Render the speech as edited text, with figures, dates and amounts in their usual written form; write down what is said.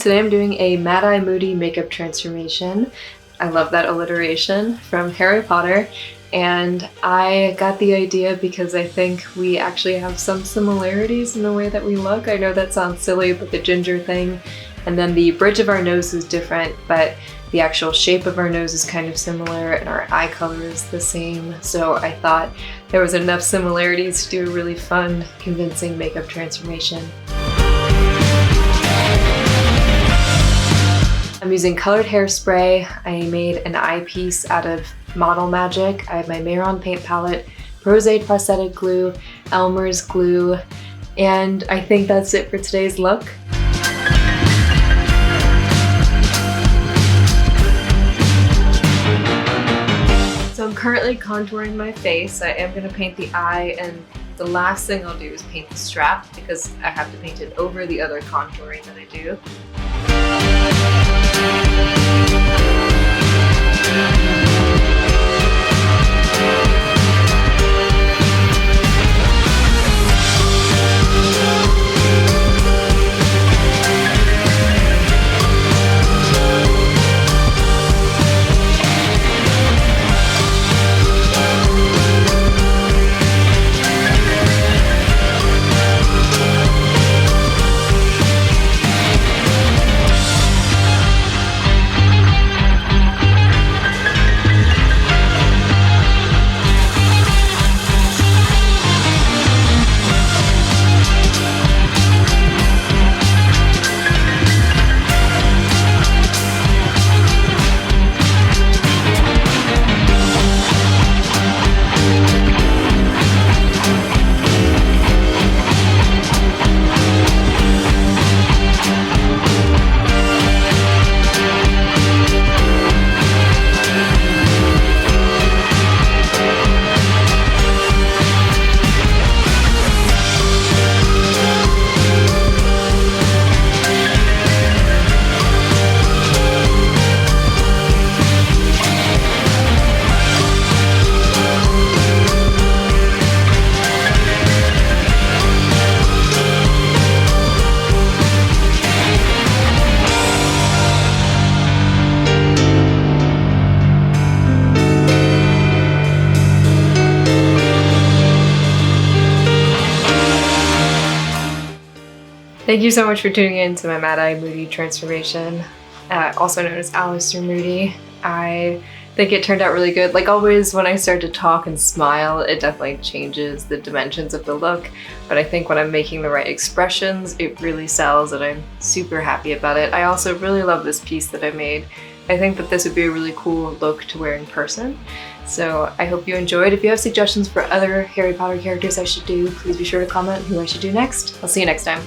today I'm doing a Mad-Eye Moody makeup transformation. I love that alliteration from Harry Potter, and I got the idea because I think we actually have some similarities in the way that we look. I know that sounds silly, but the ginger thing, and then the bridge of our nose is different, but the actual shape of our nose is kind of similar and our eye color is the same. So I thought there was enough similarities to do a really fun, convincing makeup transformation. I'm using colored hairspray. I made an eyepiece out of Model Magic. I have my Mehron paint palette, Pros-Aide prosthetic glue, Elmer's glue, and I think that's it for today's look. So I'm currently contouring my face. I am going to paint the eye, and the last thing I'll do is paint the strap because I have to paint it over the other contouring that I do. Thank you so much for tuning in to my Mad-Eye Moody transformation, also known as Alistair Moody. I think it turned out really good. Like always, when I start to talk and smile, it definitely changes the dimensions of the look, but I think when I'm making the right expressions, it really sells, and I'm super happy about it. I also really love this piece that I made. I think that this would be a really cool look to wear in person. So I hope you enjoyed. If you have suggestions for other Harry Potter characters I should do, please be sure to comment who I should do next. I'll see you next time.